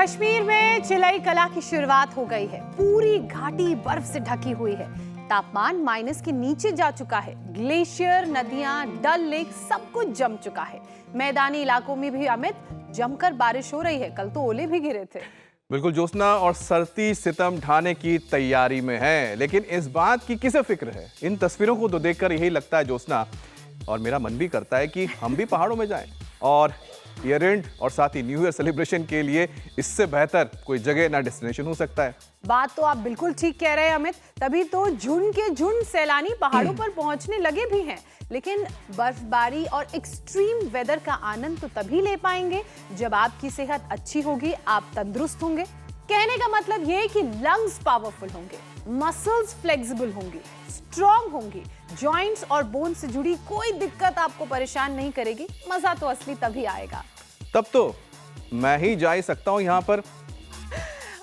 कश्मीर में चिलई कला की शुरुआत हो गई है। पूरी घाटी बर्फ से ढकी हुई है। तापमान माइनस के नीचे जा चुका है। ग्लेशियर, नदियां, डल लेक सब कुछ जम चुका है। मैदानी इलाकों में भी अमित जमकर बारिश हो रही है। कल तो ओले भी गिरे थे। बिल्कुल ज्योत्सना, और सरती सितम ढाने की तैयारी में है, लेकिन इस बात की किसे फिक्र है? इन तस्वीरों को तो देखकर यही लगता है ज्योत्सना, और मेरा मन भी करता है कि हम भी पहाड़ों में जाएं और ईयर एंड और साथ ही न्यू ईयर सेलिब्रेशन के लिए इससे बेहतर कोई जगह ना डेस्टिनेशन हो सकता है। बात तो आप बिल्कुल ठीक कह रहे हैं अमित। तभी तो झुंड के झुंड सैलानी पहाड़ों पर पहुंचने लगे भी हैं। लेकिन बर्फबारी और एक्सट्रीम वेदर का आनंद तो तभी ले पाएंगे जब आपकी सेहत अच्छी होगी, आप तंदुरुस्त होंगे। कहने का मतलब ये कि लंग्स पावरफुल होंगे, मसल्स फ्लेक्सिबल होंगी, स्ट्रॉन्ग होंगी, जॉइंट्स और बोन से जुड़ी कोई दिक्कत आपको परेशान नहीं करेगी। मजा तो असली तभी आएगा। तब तो मैं ही जा ही सकता हूँ यहाँ पर।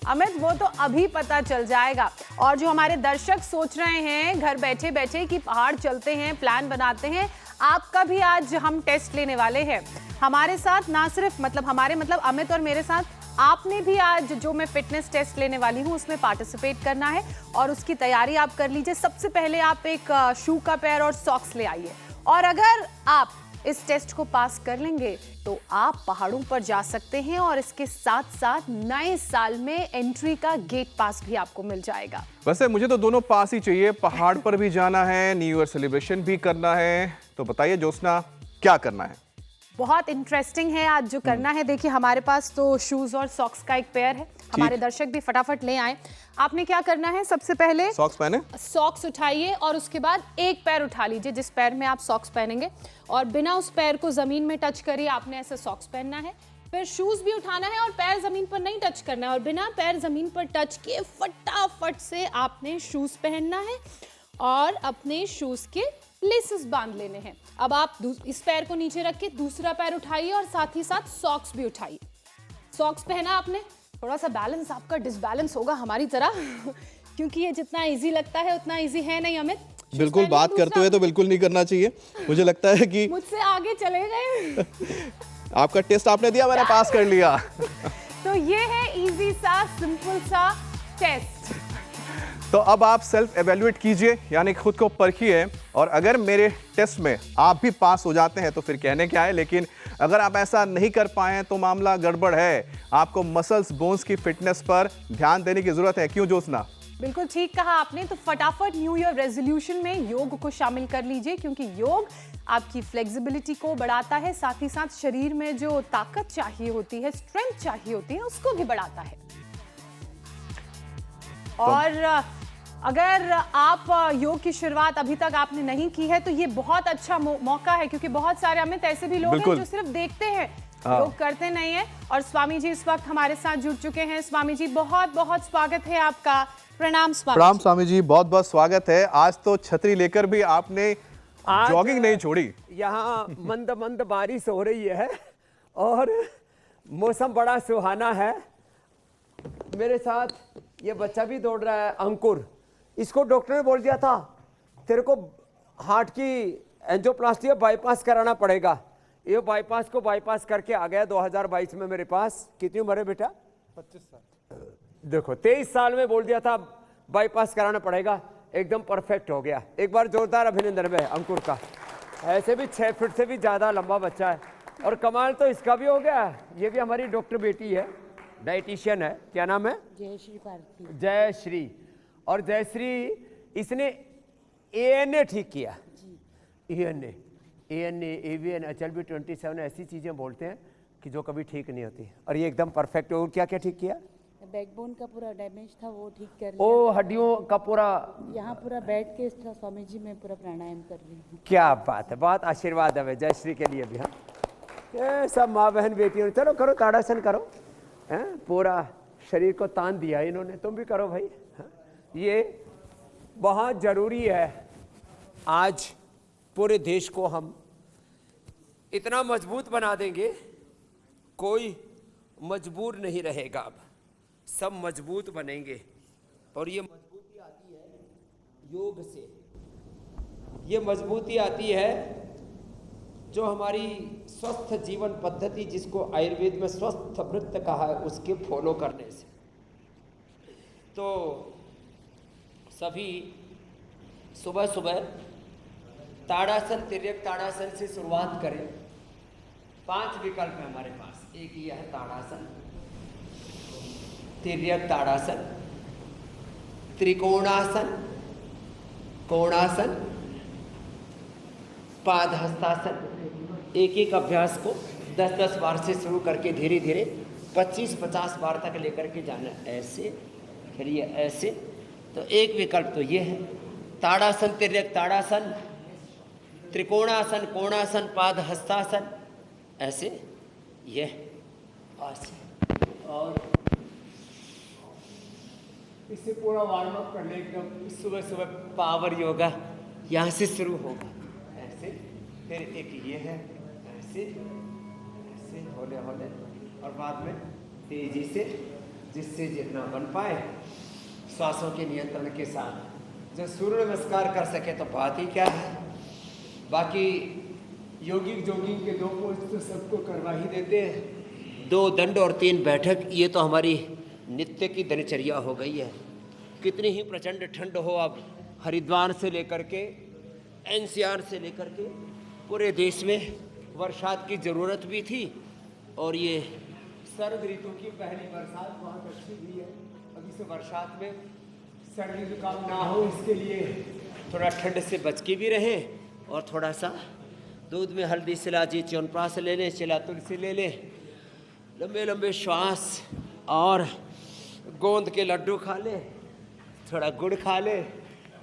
अमित, वो तो अभी पता चल जाएगा। और जो हमारे दर्शक सोच रहे हैं घर बैठे बैठे कि पहाड़ चलते हैं, प्लान बनाते हैं, आपका भी आज हम टेस्ट लेने वाले हैं। हमारे साथ ना सिर्फ हमारे अमित और मेरे साथ आपने भी आज जो मैं फिटनेस टेस्ट लेने वाली हूं उसमें पार्टिसिपेट करना है और उसकी तैयारी आप कर लीजिए। सबसे पहले आप एक शू का पेयर और सॉक्स ले आइए, और अगर आप इस टेस्ट को पास कर लेंगे तो आप पहाड़ों पर जा सकते हैं और इसके साथ साथ नए साल में एंट्री का गेट पास भी आपको मिल जाएगा। वैसे मुझे तो दोनों पास ही चाहिए। पहाड़ पर भी जाना है, न्यू ईयर सेलिब्रेशन भी करना है। तो बताइए ज्योत्सना, क्या करना है? बहुत इंटरेस्टिंग है आज जो करना है। देखिए, हमारे पास तो शूज और सॉक्स का एक पेयर है। हमारे दर्शक भी फटाफट ले आए। आपने क्या करना है, सबसे पहले सॉक्स पहने, सॉक्स उठाइए और उसके बाद एक पैर उठा लीजिए जिस पैर में आप सॉक्स पहनेंगे, और बिना उस पैर को जमीन में टच करिए आपने ऐसे सॉक्स पहनना है। फिर शूज भी उठाना है और पैर जमीन पर नहीं टच करना है, और बिना पैर जमीन पर टच किए फटाफट से आपने शूज पहनना है और अपने शूज के लेसेस बांध लेने हैं। अब आप इस पैर को नीचे रख के दूसरा पैर उठाइए और साथ ही साथ सॉक्स भी उठाइए। सॉक्स पहना आपने, थोड़ा सा बैलेंस आपका डिसबैलेंस होगा हमारी तरह क्योंकि ये जितना इजी लगता है उतना इजी है नहीं अमित। बिल्कुल, बात करते हुए तो बिल्कुल नहीं करना चाहिए। मुझे लगता है कि मुझसे आगे चले गए। आपका टेस्ट आपने दिया, मैंने पास कर लिया। तो ये है इजी सा सिंपल सा टेस्ट। तो अब आप सेल्फ एवेल्युएट कीजिए, यानी खुद को परखिए, और अगर मेरे टेस्ट में आप भी पास हो जाते हैं तो फिर कहने क्या है, लेकिन अगर आप ऐसा नहीं कर पाए तो मामला गड़बड़ है। आपको मसल्स, बोन्स की फिटनेस पर ध्यान देने की जरूरत है। क्यों ज्योत्सना? बिल्कुल ठीक कहा आपने। तो फटाफट न्यू ईयर रेजोल्यूशन में योग को शामिल कर लीजिए, क्योंकि योग आपकी फ्लेक्सिबिलिटी को बढ़ाता है, साथ ही साथ शरीर में जो ताकत चाहिए होती है, स्ट्रेंथ चाहिए होती है, उसको भी बढ़ाता है। और अगर आप योग की शुरुआत अभी तक आपने नहीं की है तो ये बहुत अच्छा मौका है, क्योंकि बहुत सारे अमित ऐसे भी लोग हैं जो सिर्फ देखते हैं, योग करते नहीं है। और स्वामी जी इस वक्त हमारे साथ जुड़ चुके हैं। स्वामी जी, बहुत बहुत स्वागत है आपका। प्रणाम स्वामी। प्रणाम स्वामी जी, बहुत बहुत स्वागत है। आज तो छतरी लेकर भी आपने जॉगिंग नहीं छोड़ी। यहाँ मंद मंद बारिश हो रही है और मौसम बड़ा सुहाना है। मेरे साथ ये बच्चा भी दौड़ रहा है, अंकुर। इसको डॉक्टर ने बोल दिया था तेरे को हार्ट की एंजियोप्लास्टी बाईपास कराना पड़ेगा। ये बाईपास को बाईपास करके आ गया 2022 में मेरे पास। कितनी उम्र है बेटा? 25 साल। देखो, 23 साल में बोल दिया था बाईपास कराना पड़ेगा, एकदम परफेक्ट हो गया। एक बार जोरदार अभिनंदन है अंकुर का। ऐसे भी 6 फीट से भी ज़्यादा लंबा बच्चा है, और कमाल तो इसका भी हो गया। ये भी हमारी डॉक्टर बेटी है, डाइटिशियन है। क्या नाम है? जयश्री भारती। जयश्री। और जयश्री, इसने ANA ठीक किया। ANA, AVN, HLB 27 ऐसी चीज़ें बोलते हैं कि जो कभी ठीक नहीं होती, और ये एकदम परफेक्ट। और क्या क्या ठीक किया? बैकबोन का पूरा डैमेज था, वो ठीक कर लिया। ओ, हड्डियों का पूरा यहाँ पूरा बैठ के स्वामी जी में पूरा प्राणायाम कर रही हूँ। क्या बात है, बहुत आशीर्वाद है जयश्री के लिए भी। हाँ, ये सब माँ बहन बेटियों, चलो करो, ताड़ासन करो। हैं, पूरा शरीर को तान दिया इन्होंने, तुम भी करो भाई। हाँ? ये बहुत ज़रूरी है। आज पूरे देश को हम इतना मजबूत बना देंगे, कोई मजबूर नहीं रहेगा। अब सब मजबूत बनेंगे, और ये मजबूती आती है योग से। ये मजबूती आती है जो हमारी स्वस्थ जीवन पद्धति, जिसको आयुर्वेद में स्वस्थ वृत्त कहा है, उसके फॉलो करने से। तो सभी सुबह सुबह ताड़ासन, तिर्यक ताड़ासन से शुरुआत करें। 5 विकल्प है हमारे पास। एक यह है ताड़ासन, तिर्यक ताड़ासन, त्रिकोणासन, कोणासन, पादहस्तासन। एक एक अभ्यास को 10-10 बार से शुरू करके धीरे धीरे 25-50 बार तक लेकर के जाना। ऐसे, फिर ये ऐसे। तो एक विकल्प तो ये है ताड़ासन, तिर्यक ताड़ासन, त्रिकोणासन, कोणासन, पादहस्तासन, ऐसे ये ऐसे। और इससे पूरा वार्म अप कर ले एकदम। सुबह सुबह पावर योगा यहाँ से शुरू होगा, ऐसे। फिर एक ये है ऐसे, ऐसे होले होले, और बाद में तेजी से, जिससे जितना बन पाए श्वासों के नियंत्रण के साथ। जो सूर्य नमस्कार कर सके तो बात ही क्या है। बाकी योगिक जोगिंग के 2 पोज तो सबको करवा ही देते हैं। 2 दंड और 3 बैठक, ये तो हमारी नित्य की दिनचर्या हो गई है। कितनी ही प्रचंड ठंड हो, अब हरिद्वार से लेकर के एनसीआर से लेकर के पूरे देश में बरसात की ज़रूरत भी थी। और ये शरद ऋतु की पहली बरसात बहुत अच्छी हुई है। अभी से बरसात में सर्दी जुकाम ना हो, इसके लिए थोड़ा ठंड से बच के भी रहे। और थोड़ा सा दूध में हल्दी, शिलाजीत, च्यवनप्राश ले लें, चिला तुलसी ले लें, लंबे लंबे श्वास, और गोंद के लड्डू खा लें, थोड़ा गुड़ खा लें।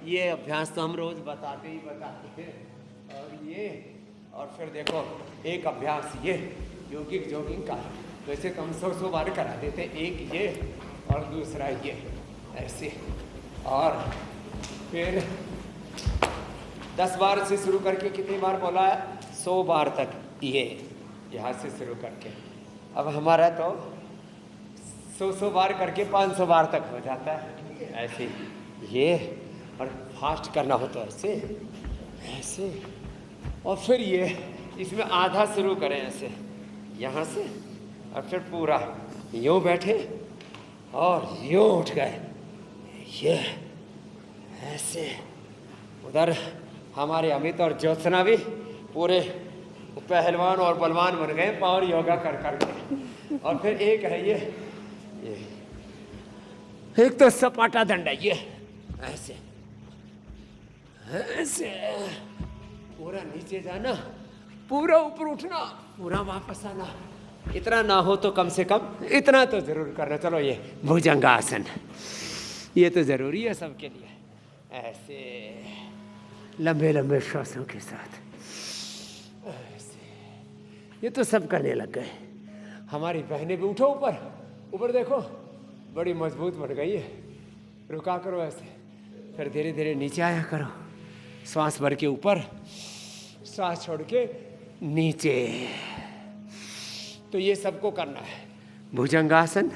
ये अभ्यास तो हम रोज़ बताते हैं। और फिर देखो एक अभ्यास ये योगिक जोगिंग का, वैसे तो हम 100 बार करा देते। एक ये और दूसरा ये, ऐसे। और फिर 10 बार से शुरू करके कितनी बार बोला है? 100 बार तक, ये यहाँ से शुरू करके। अब हमारा तो 100 बार करके 500 बार तक हो जाता है, ऐसे ये। और फास्ट करना हो तो ऐसे ऐसे। और फिर ये, इसमें आधा शुरू करें ऐसे, यहाँ से, और फिर पूरा यूँ बैठे और यूँ उठ गए, ये ऐसे। उधर हमारे अमित और ज्योत्सना भी पूरे पहलवान और बलवान बन गए पावर योगा कर के। और फिर एक है ये एक तो सपाटा दंड है, ये ऐसे ऐसे। पूरा नीचे जाना, पूरा ऊपर उठना, पूरा वापस आना। इतना ना हो तो कम से कम इतना तो जरूर करना। चलो ये भुजंगासन, ये तो जरूरी है सबके लिए। ऐसे लंबे लंबे श्वासों के साथ ऐसे, ये तो सब करने लग गए। हमारी बहनें भी उठो, ऊपर ऊपर देखो, बड़ी मजबूत बन गई है। रुका करो ऐसे, फिर धीरे धीरे नीचे आया करो। श्वास भर के ऊपर, श्वास छोड़ के नीचे। तो ये सबको करना है भुजंगासन।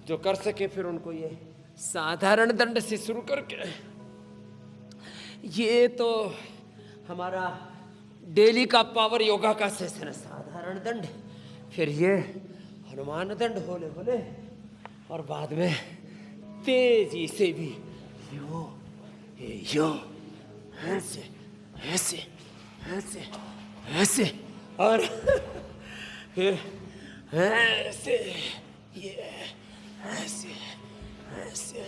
जो कर सके फिर उनको ये साधारण दंड से शुरू करके, ये तो हमारा डेली का पावर योगा का सेशन है, साधारण दंड। फिर ये हनुमान दंड होले होले, और बाद में तेजी से भी यो ऐसे ऐसे ऐसे ऐसे, और फिर ऐसे, ये ऐसे ऐसे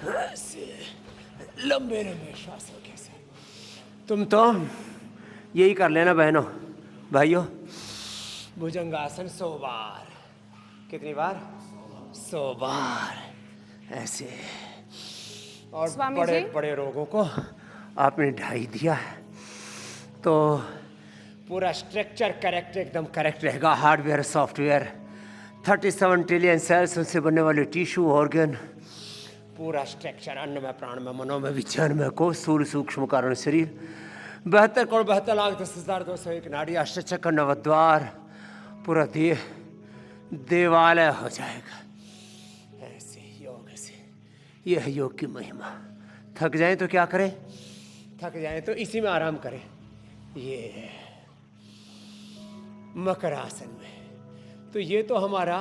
ऐसे, लंबे लंबे श्वासों के साथ। तुम तो यही कर लेना बहनों भाइयों। भुजंगासन 100 बार। कितनी बार? 100 बार ऐसे। और बड़े बड़े रोगों को आपने ढाई दिया है तो पूरा स्ट्रक्चर करेक्ट, एकदम करेक्ट रहेगा। हार्डवेयर, सॉफ्टवेयर, 37 ट्रिलियन सेल्स, उनसे बनने वाले टिश्यू, ऑर्गन, पूरा स्ट्रक्चर, अन्न में, प्राण में, मनों में, विज्ञान में, कोश, स्थूल सूक्ष्म कारण शरीर, 72 करोड़ 72 लाख 10,201 नाड़ी, अष्टचक्र, नवद्वार, पूरा देवालय हो जाएगा ऐसे योग से। यह है योग की महिमा। थक जाएं तो क्या करें? थक जाएं तो इसी में आराम करें। ये मकर आसन में। तो ये तो हमारा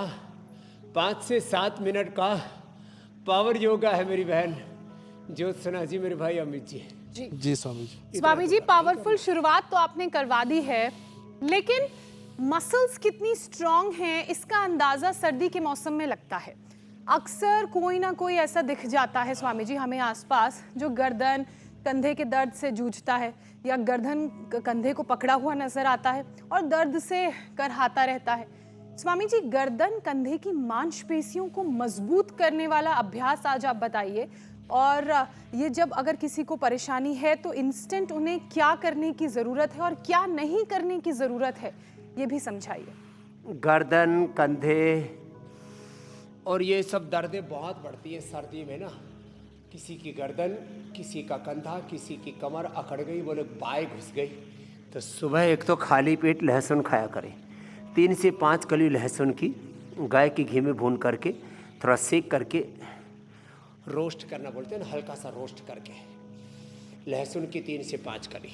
5 से 7 मिनट का पावर योगा है मेरी बहन ज्योत्सना जी, मेरे भाई अमित जी। जी स्वामी जी। स्वामी जी, पावरफुल शुरुआत तो आपने करवा दी है, लेकिन मसल्स कितनी स्ट्रांग हैं इसका अंदाजा सर्दी के मौसम में लगता है। अक्सर कोई ना कोई ऐसा दिख जाता है स्वामी जी हमें आसपास जो गर्दन कंधे के दर्द से जूझता है या गर्दन कंधे को पकड़ा हुआ नजर आता है और दर्द से करहाता रहता है। स्वामी जी, गर्दन कंधे की मांसपेशियों को मजबूत करने वाला अभ्यास आज आप बताइए, और ये जब अगर किसी को परेशानी है तो इंस्टेंट उन्हें क्या करने की ज़रूरत है और क्या नहीं करने की ज़रूरत है, ये भी समझाइए। गर्दन, कंधे और ये सब दर्दें बहुत बढ़ती हैं सर्दी में ना। किसी की गर्दन, किसी का कंधा, किसी की कमर अकड़ गई, बोले बाय घुस गई, तो सुबह एक तो खाली पेट लहसुन खाया करें। 3 से 5 कली लहसुन की गाय के घी में भून करके थोड़ा सेक करके रोस्ट करना बोलते हैं ना, हल्का सा रोस्ट करके लहसुन की 3 से 5 कली,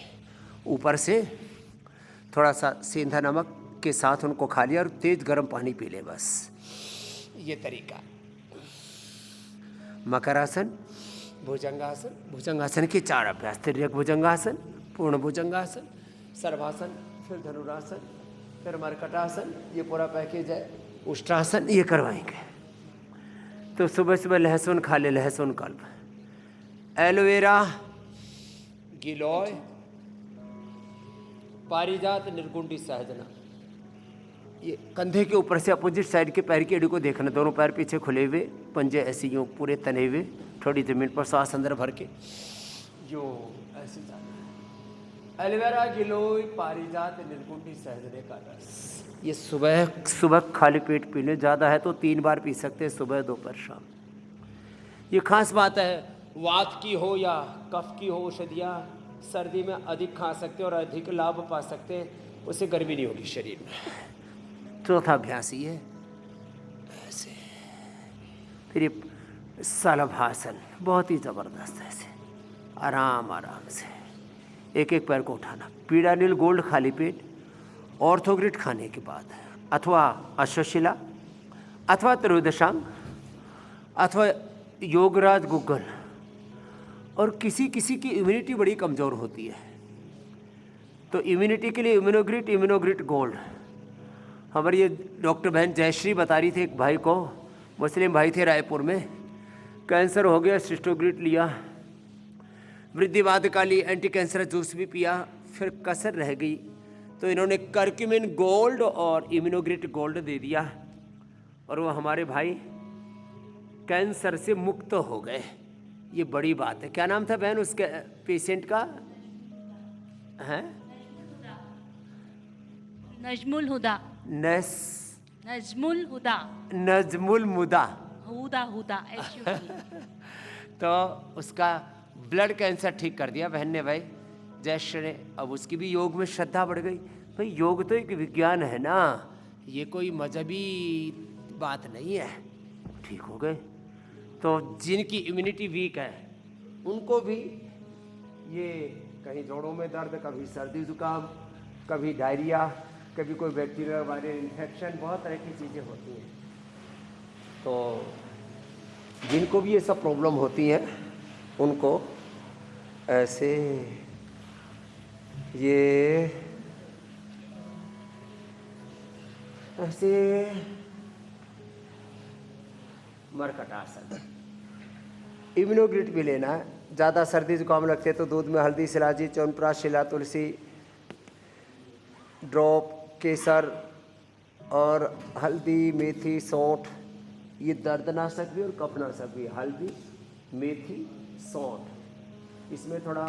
ऊपर से थोड़ा सा सेंधा नमक के साथ उनको खा लिया और तेज गर्म पानी पी ले, बस ये तरीका। मकरासन, भुजंगासन, भुजंगासन के 4 अभ्यास, तिर्यक भुजंगासन, पूर्ण भुजंगासन, सर्वासन, फिर धनुरासन, फिर मरकटासन, ये पूरा पैकेज है। उष्ट्रासन ये करवाएंगे। तो सुबह सुबह लहसुन खा ले, लहसुन कल्प, एलोवेरा, गिलोय, पारिजात, निर्गुंडी सहजना। ये कंधे के ऊपर से अपोजिट साइड के पैर की एड़ी को देखना, दोनों पैर पीछे खुले हुए, पंजे ऐसे यूँ पूरे तने हुए, थोड़ी जमीन पर सांस अंदर भर के जो ऐसे जाना है। एलोवेरा, गिलोय, पारिजात, निर्गुंडी सहजने का रस, ये सुबह सुबह खाली पेट पीने, ज़्यादा है तो 3 बार पी सकते हैं, सुबह, दोपहर, शाम। ये खास बात है, वात की हो या कफ की हो औषधियाँ सर्दी में अधिक खा सकते हैं और अधिक लाभ पा सकते हैं, उससे गर्मी नहीं होगी शरीर में। चौथा अभ्यास ये ऐसे। फिर ये सलभासन, बहुत ही ज़बरदस्त है, ऐसे आराम आराम से एक एक पैर को उठाना। पीड़ानिल गोल्ड खाली पेट ऑर्थोग्रिड खाने के बाद, अथवा अश्वशिला, अथवा त्रयोदशांग, अथवा योगराज गुग्गल। और किसी किसी की इम्यूनिटी बड़ी कमज़ोर होती है, तो इम्यूनिटी के लिए इम्यूनोग्रिड गोल्ड। हमारी ये डॉक्टर बहन जयश्री बता रही थी, एक भाई को, मुस्लिम भाई थे रायपुर में, कैंसर हो गया, सिस्टोग्रिड लिया, वृद्धिवाद का ली, एंटी कैंसर जूस भी पिया, फिर कसर रह गई, तो इन्होंने कर्क्यूमिन गोल्ड और इम्यूनोग्रिड गोल्ड दे दिया और वो हमारे भाई कैंसर से मुक्त हो गए। ये बड़ी बात है। क्या नाम था बहन उसके पेशेंट का? है नजमुल हुदा। नजमुल मुदा हुदा हुदा तो उसका ब्लड कैंसर ठीक कर दिया बहन ने भाई, जयश्री ने। अब उसकी भी योग में श्रद्धा बढ़ गई। भाई योग तो एक विज्ञान है ना, ये कोई मजहबी बात नहीं है। ठीक हो गए। तो जिनकी इम्यूनिटी वीक है उनको भी ये कहीं जोड़ों में दर्द, कभी सर्दी जुकाम, कभी डायरिया, कभी कोई बैक्टीरिया वायरल इन्फेक्शन, बहुत तरह की चीज़ें होती हैं। तो जिनको भी ये सब प्रॉब्लम होती हैं उनको ऐसे ऐसे मरकटासन, इम्यूनोग्रिड भी लेना है। ज़्यादा सर्दी जुकाम लगते तो दूध में हल्दी, शिलाजी, च्यवनप्राश, शिला, तुलसी ड्रॉप, केसर और हल्दी, मेथी, सौंठ, ये दर्दनाशक भी और कफनाशक भी। हल्दी, मेथी, सौंठ, इसमें थोड़ा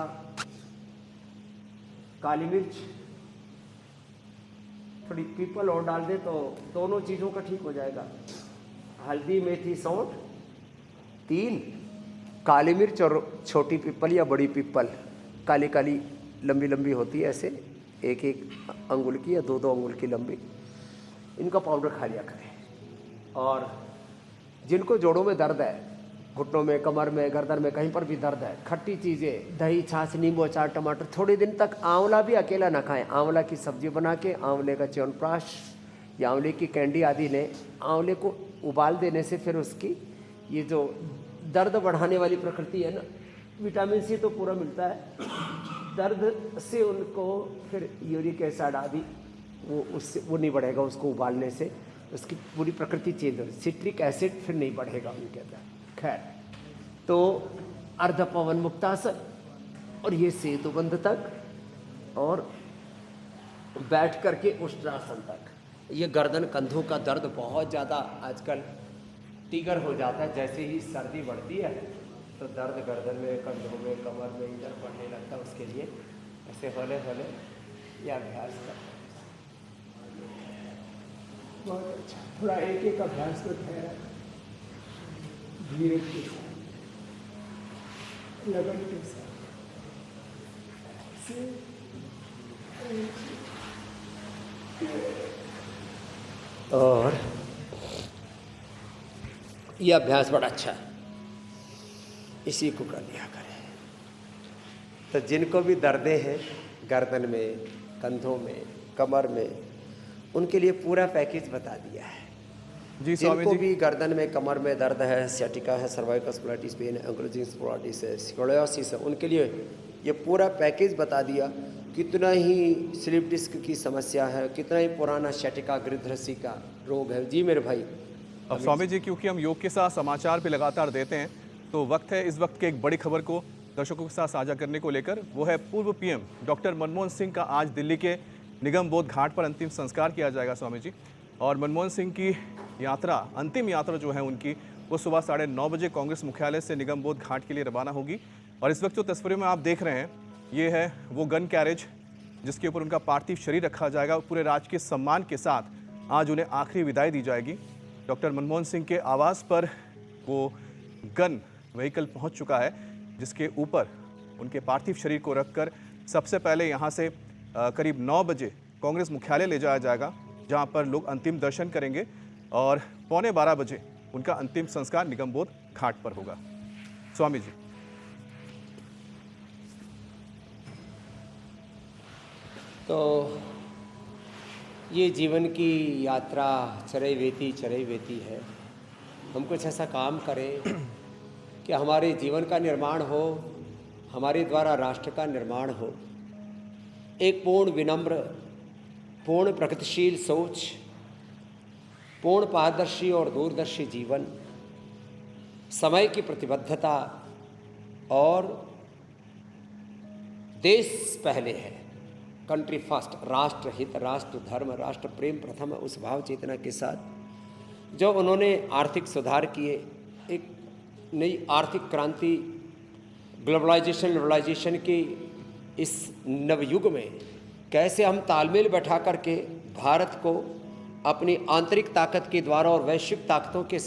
काली मिर्च, थोड़ी पीपल और डाल दे तो दोनों चीज़ों का ठीक हो जाएगा। हल्दी, मेथी, सौंठ, 3 काली मिर्च और छोटी पीपल या बड़ी पीपल, काली काली लंबी लंबी होती है, ऐसे 1-1 अंगुल की या 2-2 अंगुल की लंबी, इनका पाउडर खा लिया करें। और जिनको जोड़ों में दर्द है घुटनों में, कमर में, गर्दन में, कहीं पर भी दर्द है, खट्टी चीज़ें, दही, छाछ, नींबू अचार, टमाटर, थोड़े दिन तक आंवला भी अकेला ना खाएं। आंवला की सब्जी बना के, आंवले का च्यवनप्राश या आंवले की कैंडी आदि लें। आंवले को उबाल देने से फिर उसकी ये जो दर्द बढ़ाने वाली प्रकृति है ना, विटामिन सी तो पूरा मिलता है, दर्द से उनको फिर यूरिक एसिड आदि वो उससे वो नहीं बढ़ेगा, उसको उबालने से उसकी पूरी प्रकृति चेंज हो, सिट्रिक एसिड फिर नहीं बढ़ेगा उनके अंदर। खैर, तो अर्ध पवन मुक्तासन और ये सेतुबंध तक और बैठ करके उष्ट्रासन तक। ये गर्दन कंधों का दर्द बहुत ज़्यादा आजकल टिगर हो जाता है, जैसे ही सर्दी बढ़ती है तो दर्द गर्दन में, कंधों में, कमर में इधर बढ़ने लगता है। उसके लिए ऐसे हौले हौले ये अभ्यास कर, बहुत अच्छा। थोड़ा एक एक अभ्यास को ठहरा, धीरे के साथ, लगन के साथ, और ये अभ्यास बड़ा अच्छा है, इसी को कर लिया करें। तो जिनको भी दर्दें हैं गर्दन में, कंधों में, कमर में, उनके लिए पूरा पैकेज बता दिया है। जी स्वामी जिनको जी, भी गर्दन में, कमर में दर्द है, सियाटिका है, सर्वाइकल स्पॉन्डिलाइटिस पेन है, एंक्लोजिंग स्पॉन्डिलाइटिस है, स्कोलियोसिस है, उनके लिए ये पूरा पैकेज बता दिया। कितना ही स्लिप डिस्क की समस्या है, कितना ही पुराना सियाटिका गिरधरसी का रोग है। जी मेरे भाई। अब स्वामी जी, क्योंकि हम योग के साथ समाचार भी लगातार देते हैं, तो वक्त है इस वक्त के एक बड़ी खबर को दर्शकों के साथ साझा करने को लेकर। वो है पूर्व पीएम डॉक्टर मनमोहन सिंह का आज दिल्ली के निगम बोध घाट पर अंतिम संस्कार किया जाएगा स्वामी जी। और मनमोहन सिंह की यात्रा, अंतिम यात्रा जो है उनकी, वो सुबह 9:30 बजे कांग्रेस मुख्यालय से निगम बोध घाट के लिए रवाना होगी। और इस वक्त जो तस्वीरों में आप देख रहे हैं, ये है वो गन कैरेज जिसके ऊपर उनका पार्थिव शरीर रखा जाएगा। पूरे राजकीय सम्मान के साथ आज उन्हें आखिरी विदाई दी जाएगी। डॉक्टर मनमोहन सिंह के आवास पर वो गन व्हीकल पहुंच चुका है, जिसके ऊपर उनके पार्थिव शरीर को रखकर सबसे पहले यहां से करीब 9 बजे कांग्रेस मुख्यालय ले जाया जाएगा, जहां पर लोग अंतिम दर्शन करेंगे और 11:15 बजे उनका अंतिम संस्कार निगम बोध घाट पर होगा। स्वामी जी। तो ये जीवन की यात्रा चरैवेती है। हम कुछ ऐसा काम करें कि हमारे जीवन का निर्माण हो, हमारे द्वारा राष्ट्र का निर्माण हो। एक पूर्ण विनम्र, पूर्ण प्रगतिशील सोच, पूर्ण पारदर्शी और दूरदर्शी जीवन, समय की प्रतिबद्धता और देश पहले है, कंट्री फर्स्ट, राष्ट्र हित, राष्ट्र धर्म, राष्ट्र प्रेम प्रथम, उस भाव चेतना के साथ जो उन्होंने आर्थिक सुधार किए, एक नई आर्थिक क्रांति, ग्लोबलाइजेशन की इस नवयुग में कैसे हम तालमेल बैठा करके भारत को अपनी आंतरिक ताकत के द्वारा और वैश्विक ताकतों के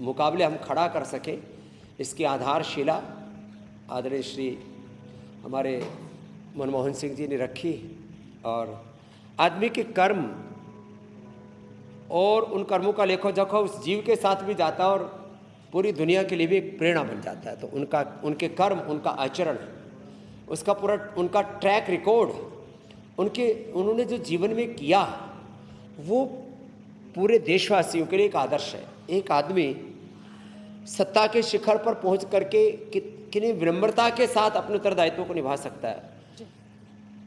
मुकाबले हम खड़ा कर सकें, इसकी आधारशिला आदरणीय श्री हमारे मनमोहन सिंह जी ने रखी। और आदमी के कर्म और उन कर्मों का लेखो जोखा उस जीव के साथ भी जाता है और पूरी दुनिया के लिए भी एक प्रेरणा बन जाता है। तो उनके कर्म, उनका आचरण, उसका पूरा उनका ट्रैक रिकॉर्ड, उन्होंने जो जीवन में किया, वो पूरे देशवासियों के लिए एक आदर्श है। एक आदमी सत्ता के शिखर पर पहुंच करके कितनी विनम्रता के साथ अपने उत्तरदायित्व को निभा सकता है।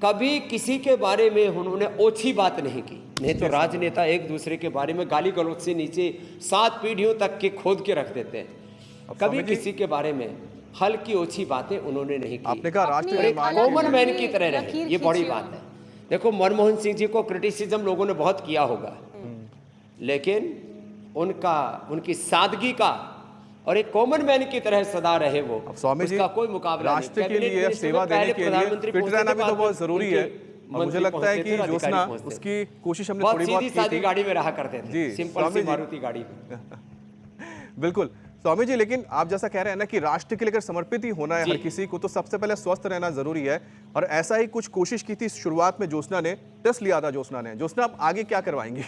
कभी किसी के बारे में उन्होंने ओछी बात नहीं की। नहीं तो राजनेता एक दूसरे के बारे में गाली गलौज से नीचे 7 पीढ़ियों तक के खोद के रख देते हैं। कभी किसी के बारे में हल्की ओछी बातें उन्होंने नहीं की। आपने कहा राष्ट्र कॉमन मैन की तरह रहे, ये बड़ी बात है। देखो, मनमोहन सिंह जी को क्रिटिसिज्म लोगों ने बहुत किया होगा, लेकिन उनकी सादगी का और एक कॉमन मैन की तरह सदा रहे वो। स्वामी जी, उसका कोई मुकाबला नहीं। राष्ट्र के लिए सेवा देने के लिए फिट रहना भी तो बहुत जरूरी है। और मुझे लगता है कि ज्योत्सना, उसकी कोशिश हमने थोड़ी बहुत की थी। गाड़ी में रहा करते थे, सिंपल सी मारुति गाड़ी में। बिल्कुल स्वामी जी, लेकिन आप जैसा कह रहे हैं ना कि राष्ट्र के लिए अगर समर्पित ही होना है हर किसी को, तो सबसे पहले स्वस्थ रहना जरूरी है। और ऐसा ही कुछ कोशिश की थी शुरुआत में, ज्योत्सना ने टेस्ट लिया था। ज्योत्सना आप आगे क्या करवाएंगी?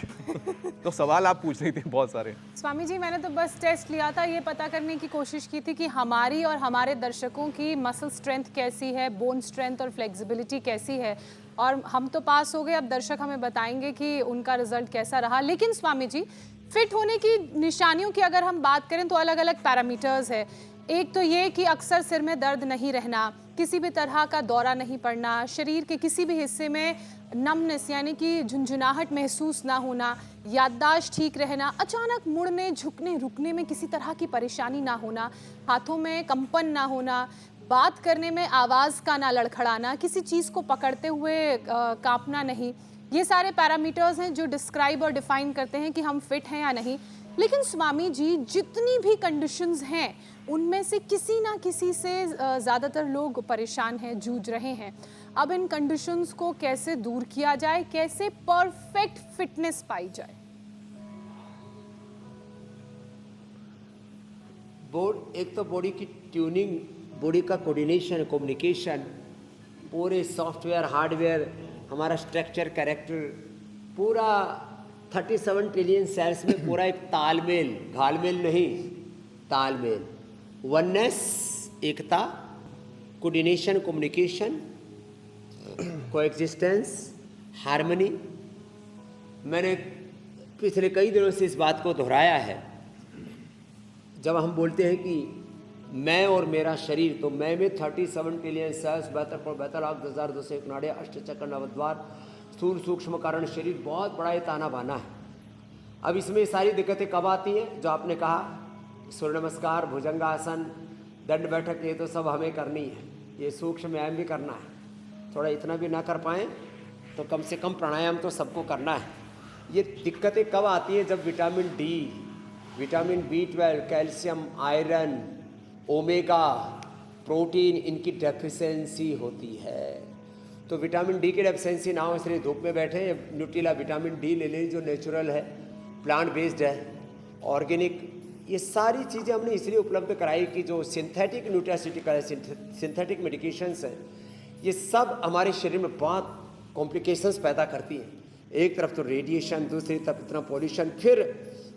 तो सवाल आप पूछ रही थी बहुत सारे। स्वामी जी, मैंने तो बस टेस्ट लिया था, ये पता करने की कोशिश की थी कि हमारी और हमारे दर्शकों की मसल स्ट्रेंथ कैसी है, बोन स्ट्रेंथ और फ्लेक्सिबिलिटी कैसी है। और हम तो पास हो गए, अब दर्शक हमें बताएंगे कि उनका रिजल्ट कैसा रहा। लेकिन स्वामी जी, फिट होने की निशानियों की अगर हम बात करें तो अलग अलग पैरामीटर्स है। एक तो ये कि अक्सर सिर में दर्द नहीं रहना, किसी भी तरह का दौरा नहीं पड़ना, शरीर के किसी भी हिस्से में नमनेस यानी कि झुंझुनाहट महसूस ना होना, याददाश्त ठीक रहना, अचानक मुड़ने झुकने रुकने में किसी तरह की परेशानी ना होना, हाथों में कंपन ना होना, बात करने में आवाज़ का ना लड़खड़ाना, किसी चीज़ को पकड़ते हुए कांपना नहीं। ये सारे पैरामीटर्स हैं जो डिस्क्राइब और डिफाइन करते हैं कि हम फिट हैं या नहीं। लेकिन स्वामी जी, जितनी भी कंडीशंस हैं उनमें से किसी ना किसी से ज़्यादातर लोग परेशान हैं, जूझ रहे हैं। अब इन कंडीशंस को कैसे दूर किया जाए, कैसे परफेक्ट फिटनेस पाई जाए? एक तो बॉडी की ट्यूनिंग, बॉडी का कोऑर्डिनेशन, कम्युनिकेशन, पूरे सॉफ्टवेयर हार्डवेयर, हमारा स्ट्रक्चर, कैरेक्टर, पूरा 37 ट्रिलियन सेल्स में पूरा एक तालमेल, घालमेल नहीं, तालमेल, वननेस, एकता, कोऑर्डिनेशन, कम्युनिकेशन, कोएग्जिस्टेंस, हार्मनी। मैंने पिछले कई दिनों से इस बात को दोहराया है। जब हम बोलते हैं कि मैं और मेरा शरीर, तो मैं में 37 ट्रिलियन सेल्स, 72,72,10,201 नाड़ियाँ, अष्टचक्र, नवद्वार, स्थूल सूक्ष्म कारण शरीर, बहुत बड़ा ये ताना बाना है। अब इसमें सारी दिक्कतें कब आती हैं? जो आपने कहा, सूर्य नमस्कार, भुजंगासन, दंड बैठक, ये तो सब हमें करनी है, ये सूक्ष्म व्यायाम भी करना है। थोड़ा इतना भी ना कर पाएँ तो कम से कम प्राणायाम तो सबको करना है। ये दिक्कतें कब आती हैं? जब vitamin D, vitamin B12, calcium, iron, omega, protein, इनकी डेफिशिएंसी होती है। तो विटामिन डी की डेफिशिएंसी ना हो इसलिए धूप में बैठे, न्यूट्रिला विटामिन डी ले लीजिए जो नेचुरल है, प्लांट बेस्ड है, ऑर्गेनिक। ये सारी चीज़ें हमने इसलिए उपलब्ध कराई कि जो सिंथेटिक न्यूट्रास्यूटिकल, सिंथेटिक मेडिकेशंस हैं, ये सब हमारे शरीर में बहुत कॉम्प्लिकेशंस पैदा करती हैं। एक तरफ तो रेडिएशन, दूसरी तरफ इतना पॉल्यूशन, फिर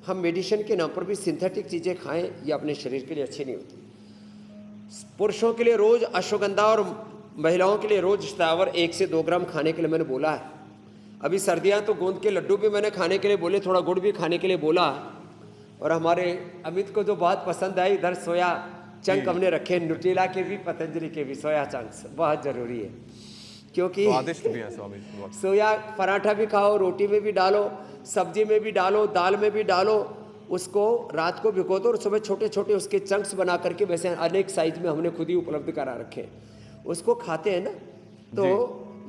हम मेडिसिन के नाम पर भी सिंथेटिक चीज़ें खाएं, ये अपने शरीर के लिए अच्छी नहीं होती। पुरुषों के लिए रोज़ अश्वगंधा और महिलाओं के लिए रोज़ स्टावर 1 से 2 ग्राम खाने के लिए मैंने बोला है। अभी सर्दियां तो गोंद के लड्डू भी मैंने खाने के लिए बोले, थोड़ा गुड़ भी खाने के लिए बोला। और हमारे अमित को जो बहुत पसंद आई, इधर सोया चंक हमने रखे, न्यूट्रिला के भी, पतंजलि के भी सोया चंक्स बहुत ज़रूरी है, क्योंकि स्वादिष्ट भी है स्वामी जी। सोया पराठा भी खाओ, रोटी में भी डालो, सब्जी में भी डालो, दाल में भी डालो, उसको रात को भिगो दो और सुबह छोटे छोटे उसके चंक्स बना करके, वैसे अनेक साइज में हमने खुद ही उपलब्ध करा रखे हैं, उसको खाते हैं ना। तो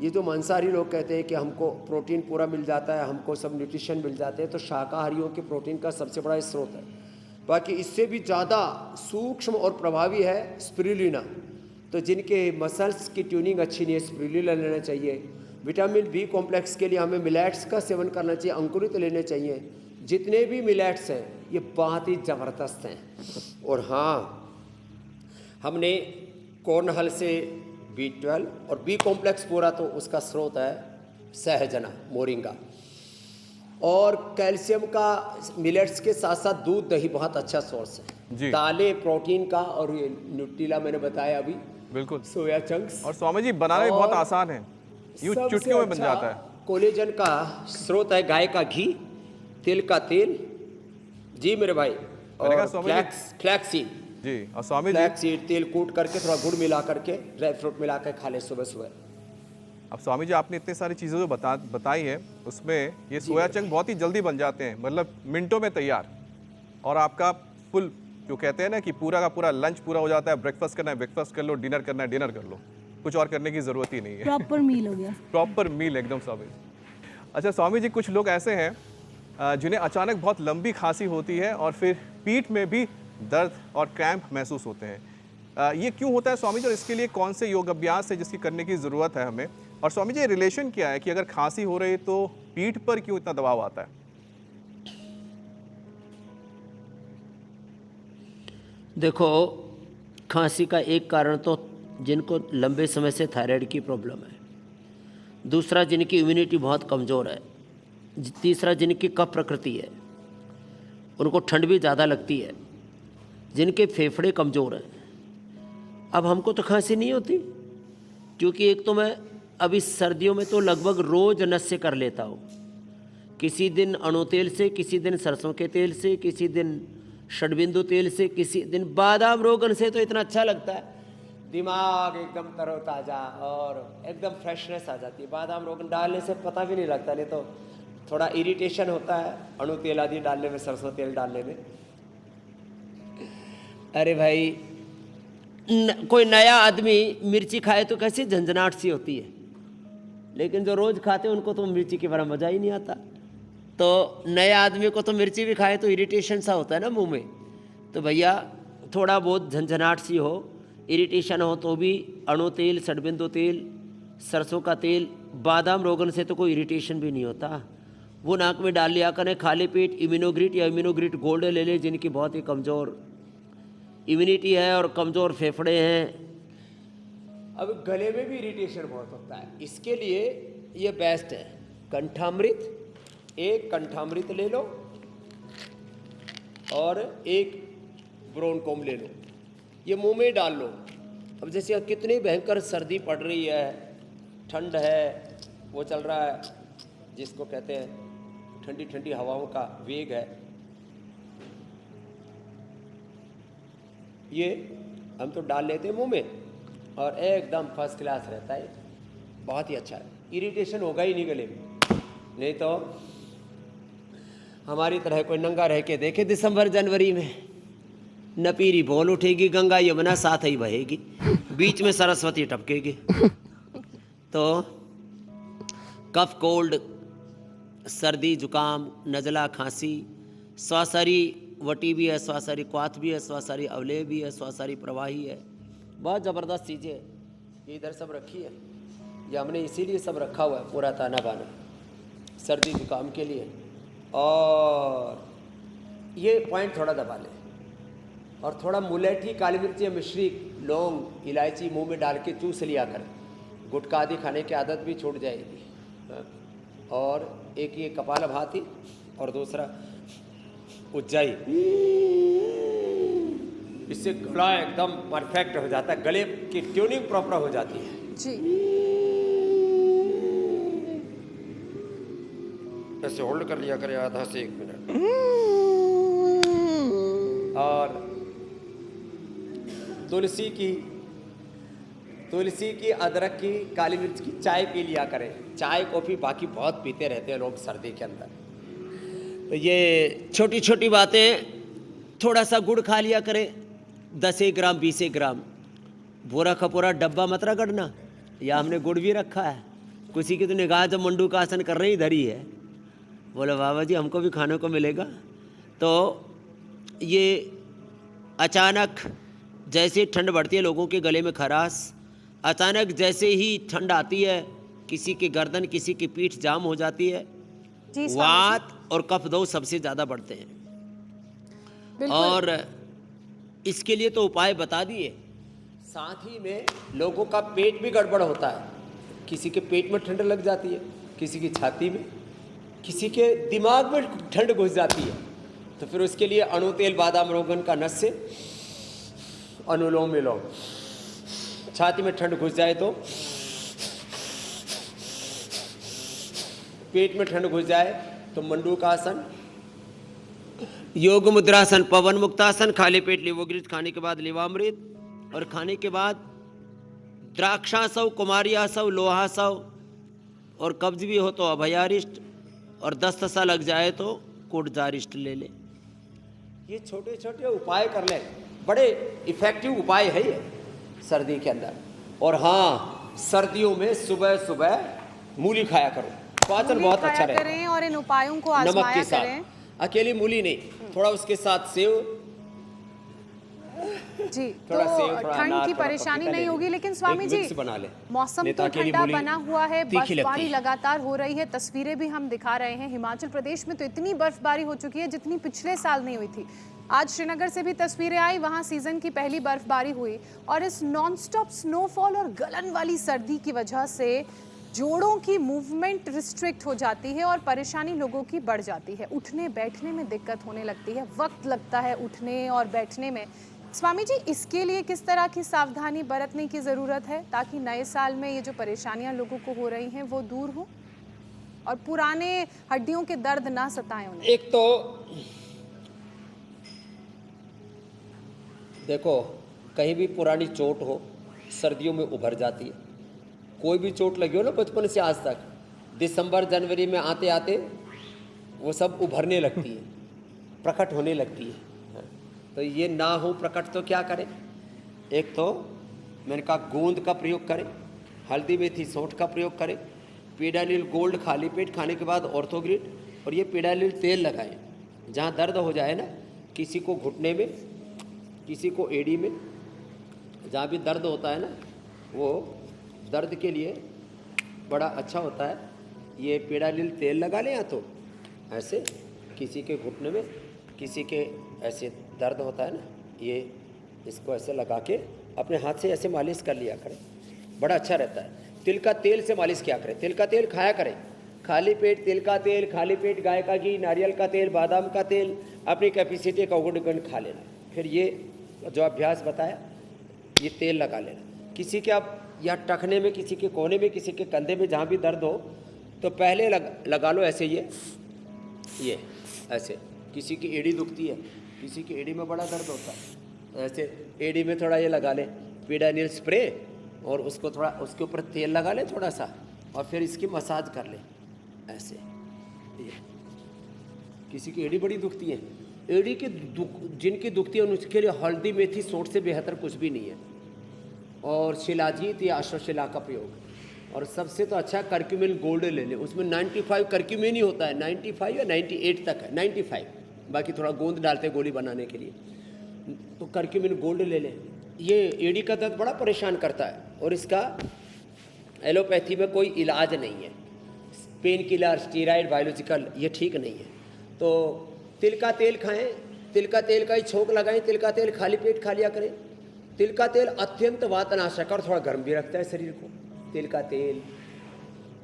ये जो मांसाहारी लोग कहते हैं कि हमको प्रोटीन पूरा मिल जाता है, हमको सब न्यूट्रिशन मिल जाते हैं, तो शाकाहारियों के प्रोटीन का सबसे बड़ा स्रोत है। बाकी इससे भी ज़्यादा सूक्ष्म और प्रभावी है स्पिरुलिना। तो जिनके मसल्स की ट्यूनिंग अच्छी नहीं है, स्पिरुलिना लेना चाहिए। विटामिन बी कॉम्प्लेक्स के लिए हमें मिलेट्स का सेवन करना चाहिए, अंकुरित लेने चाहिए। जितने भी मिलेट्स हैं ये बहुत ही ज़बरदस्त हैं। और हाँ, हमने कॉर्नहल से B12 और बी कॉम्प्लेक्स पूरा तो उसका स्रोत है सहजना, मोरिंगा। और कैल्शियम का मिलेट्स के साथ साथ दूध, दही बहुत अच्छा सोर्स है। दालें प्रोटीन का, और ये न्यूट्रिला मैंने बताया अभी, बिल्कुल, सोया चंक्स। और स्वामी जी बनाना भी बहुत आसान है, यूं चुटकियों में बन जाता है। कोलेजन का स्रोत है गाय का घी, तिल का तेल, जी मेरे भाई, और फ्लैक्स सीड जी। और स्वामी जी, फ्लैक्स सीड तेल कूट करके थोड़ा गुड़ मिला करके, ड्राई फ्रूट मिला कर खा ले सुबह सुबह। अब स्वामी जी, आपने इतनी सारी चीज़ें जो बताई हैं, उसमें ये सोया चंक बहुत ही जल्दी बन जाते हैं, मतलब मिनटों में तैयार। और आपका फुल, जो कहते हैं ना कि पूरा का पूरा लंच पूरा हो जाता है। ब्रेकफास्ट करना है ब्रेकफास्ट कर लो, डिनर करना है डिनर कर लो, कुछ और करने की ज़रूरत ही नहीं है। प्रॉपर मील हो गया, प्रॉपर मील एकदम स्वामी जी। अच्छा स्वामी जी, कुछ लोग ऐसे हैं जिन्हें अचानक बहुत लंबी खांसी होती है और फिर पीठ में भी दर्द और क्रैम्प महसूस होते हैं। ये क्यों होता है स्वामी जी, और इसके लिए कौन से योग अभ्यास है जिसकी करने की ज़रूरत है हमें? और स्वामी जी, रिलेशन क्या है कि अगर खांसी हो रही है तो पीठ पर क्यों इतना दबाव आता है? देखो, खांसी का एक कारण तो जिनको लंबे समय से थायराइड की प्रॉब्लम है, दूसरा जिनकी इम्यूनिटी बहुत कमज़ोर है, तीसरा जिनकी कफ प्रकृति है, उनको ठंड भी ज़्यादा लगती है, जिनके फेफड़े कमज़ोर हैं। अब हमको तो खांसी नहीं होती, क्योंकि एक तो मैं अभी सर्दियों में तो लगभग रोज़ नस्य कर लेता हूँ। किसी दिन अणु तेल से, किसी दिन सरसों के तेल से, किसी दिन षडबिंदु तेल से, किसी दिन बादाम रोगन से। तो इतना अच्छा लगता है, दिमाग एकदम तरोताज़ा और एकदम फ्रेशनेस आ जाती है। बादाम रोगन डालने से पता भी नहीं लगता, नहीं तो थोड़ा इरिटेशन होता है अणु तेल आदि डालने में, सरसों तेल डालने में। अरे भाई, कोई नया आदमी मिर्ची खाए तो कैसी झंझनाहट सी होती है, लेकिन जो रोज़ खाते हैं उनको तो मिर्ची के बड़ा मज़ा ही नहीं आता। तो नए आदमी को तो मिर्ची भी खाए तो इरिटेशन सा होता है ना मुंह में। तो भैया थोड़ा बहुत झंझनाहट सी हो, इरिटेशन हो, तो भी अणु तेल, षडबिंदु तेल, सरसों का तेल, बादाम रोगन से तो कोई इरिटेशन भी नहीं होता। वो नाक में डाल लिया करें। खाली पेट इम्यूनोग्रिट या इम्यूनोग्रिट गोल्ड ले ले, जिनकी बहुत ही कमज़ोर इम्यूनिटी है और कमज़ोर फेफड़े हैं। अब गले में भी इरिटेशन बहुत होता है, इसके लिए ये बेस्ट है कंठामृत। एक कंठामृत ले लो और एक ब्रोनकोम ले लो, ये मुंह में डाल लो। अब जैसे कितनी भयंकर सर्दी पड़ रही है, ठंड है, वो चल रहा है जिसको कहते हैं ठंडी ठंडी हवाओं का वेग है, ये हम तो डाल लेते हैं मुंह में और एकदम फर्स्ट क्लास रहता है, बहुत ही अच्छा है। इरिटेशन होगा ही नहीं गले में। नहीं तो हमारी तरह कोई नंगा रह के देखे दिसंबर जनवरी में, न पीरी बोल उठेगी, गंगा यमुना साथ ही बहेगी, बीच में सरस्वती टपकेगी। तो कफ, कोल्ड, सर्दी, जुकाम, नज़ला, खांसी, श्वासारी वटी भी है, श्वासारी क्वाथ भी है, श्वासारी अवलेह भी है, श्वासारी प्रवाही है। बहुत ज़बरदस्त चीज़ें ये इधर सब रखी है, ये हमने इसीलिए सब रखा हुआ है पूरा ताना बाना सर्दी जुकाम के लिए। और ये पॉइंट थोड़ा दबा लें और थोड़ा मुलेठी, काली मिर्ची, मिश्री, लौंग, इलायची मुंह में डाल के चूस लिया करें। गुटखा आदि खाने की आदत भी छूट जाएगी। और एक ये कपालभाति और दूसरा उज्जाई, इससे गला एकदम परफेक्ट हो जाता है, गले की ट्यूनिंग प्रॉपर हो जाती है जी। ऐसे होल्ड कर लिया करें आधा से 1 मिनट। और तुलसी की, अदरक की, काली मिर्च की चाय पी लिया करें। चाय कॉफ़ी बाकी बहुत पीते रहते हैं लोग सर्दी के अंदर। तो ये छोटी छोटी बातें, थोड़ा सा गुड़ खा लिया करें, 10 ग्राम 20 ग्राम। पूरा का पूरा डब्बा मत रगड़ना, या हमने गुड़ भी रखा है। किसी की तो निगाह जब मंडू का आसन कर रही इधर ही है, बोले बाबा जी हमको भी खाने को मिलेगा। तो ये अचानक जैसे ठंड बढ़ती है, लोगों के गले में खराश, अचानक जैसे ही ठंड आती है, किसी की गर्दन, किसी की पीठ जाम हो जाती है, वात और कफ दो सबसे ज़्यादा बढ़ते हैं। और इसके लिए तो उपाय बता दिए। साथ ही में लोगों का पेट भी गड़बड़ होता है, किसी के पेट में ठंड लग जाती है, किसी की छाती में, किसी के दिमाग में ठंड घुस जाती है। तो फिर उसके लिए अणु तेल, बादाम रोगन का नस्य, अनुलोम विलोम। छाती में ठंड घुस जाए तो, पेट में ठंड घुस जाए तो मंडूक आसन, योग मुद्रासन, पवन मुक्तासन, खाली पेट लिवोग्रित खाने के बाद लिवामृत, और खाने के बाद द्राक्षासव, कुमारियासव, लोहासव, और कब्ज भी हो तो अभयारिष्ट, और दस्त सा लग जाए तो कोटजारिष्ट ले ले। ये छोटे छोटे उपाय कर ले, बड़े इफेक्टिव उपाय है ये सर्दी के अंदर। और हाँ, सर्दियों में सुबह सुबह मूली खाया करो, पाचन बहुत अच्छा करें और इन उपायों को नमक आजमाया के साथ करें। अकेली मूली नहीं, थोड़ा उसके साथ सेव, जी, थोड़ा तो सेव, थोड़ा ठंड अनार, की थोड़ा परेशानी पपीता ले नहीं लें। होगी, लेकिन एक स्वामी जी मिक्स बना लें। मौसम तो नेता के लिए ठंडा मूली बना हुआ है, तीखी लगती बर्फबारी है। लगातार हो रही है, तस्वीरें भी हम दिखा रहे हैं। हिमाचल प्रदेश में तो इतनी बर्फबारी हो चुकी है जितनी पिछले साल नहीं हुई थी। आज श्रीनगर से भी तस्वीरें आई, वहां सीजन की पहली बर्फबारी हुई और इस नॉनस्टॉप स्नोफॉल और गलन वाली सर्दी की वजह से जोड़ों की मूवमेंट रिस्ट्रिक्ट हो जाती है और परेशानी लोगों की बढ़ जाती है। उठने बैठने में दिक्कत होने लगती है, वक्त लगता है उठने और बैठने में। स्वामी जी, इसके लिए किस तरह की सावधानी बरतने की ज़रूरत है ताकि नए साल में ये जो परेशानियां लोगों को हो रही हैं वो दूर हो और पुराने हड्डियों के दर्द ना सताएं उन्हें? एक तो देखो, कहीं भी पुरानी चोट हो सर्दियों में उभर जाती है। कोई भी चोट लगी हो ना बचपन से आज तक, दिसंबर जनवरी में आते आते वो सब उभरने लगती है, प्रकट होने लगती है। तो ये ना हो प्रकट तो क्या करें? एक तो मैंने कहा गोंद का प्रयोग करें, हल्दी मेथी सौंठ का प्रयोग करें, पीडालिल गोल्ड खाली पेट खाने के बाद ऑर्थोग्रिड और ये पीडालिल तेल लगाएं। जहाँ दर्द हो जाए ना, किसी को घुटने में, किसी को एड़ी में, जहाँ भी दर्द होता है ना, वो दर्द के लिए बड़ा अच्छा होता है। ये पीडालिल तेल लगा लें, या तो ऐसे किसी के घुटने में, किसी के ऐसे दर्द होता है ना, ये इसको ऐसे लगा के अपने हाथ से ऐसे मालिश कर लिया करें, बड़ा अच्छा रहता है। तिल का तेल से मालिश किया करें, तिल का तेल खाया करें, खाली पेट तिल का तेल, खाली पेट गाय का घी, नारियल का तेल, बादाम का तेल, अपनी कैपेसिटी का गुण खा लेना। फिर ये जो अभ्यास बताया, ये तेल लगा लेना। किसी के आप या टखने में, किसी के कोने में, किसी के कंधे में, जहाँ भी दर्द हो तो पहले लगा लो ऐसे, ये ऐसे। किसी की एड़ी दुखती है, किसी की एड़ी में बड़ा दर्द होता है, ऐसे एड़ी में थोड़ा ये लगा ले पीडानिल स्प्रे और उसको थोड़ा उसके ऊपर तेल लगा ले थोड़ा सा और फिर इसकी मसाज कर ले ऐसे। ये किसी की एड़ी बड़ी दुखती है, एड़ी की जिनकी दुखती है उसके लिए हल्दी मेथी सौंठ से बेहतर कुछ भी नहीं है, और शिलाजीत या अश्वशिला का प्रयोग। और सबसे तो अच्छा करक्यूमिन गोल्ड ले लें, उसमें 95 करक्यूमिन ही होता है, 95 या 98 तक है, 95, बाकी थोड़ा गोंद डालते हैं गोली बनाने के लिए। तो करक्यूमिन गोल्ड ले लें। ये एडी का दर्द बड़ा परेशान करता है और इसका एलोपैथी में कोई इलाज नहीं है, पेन किलर, स्टीराइड, बायोलॉजिकल, ये ठीक नहीं है। तो तिल का तेल खाएं, तिल का तेल का ही छोंक लगाएं, तिल का तेल खाली पेट खा लिया करें। तिल का तेल अत्यंत वातनाशक और थोड़ा गर्म भी रखता है शरीर को। तिल का तेल,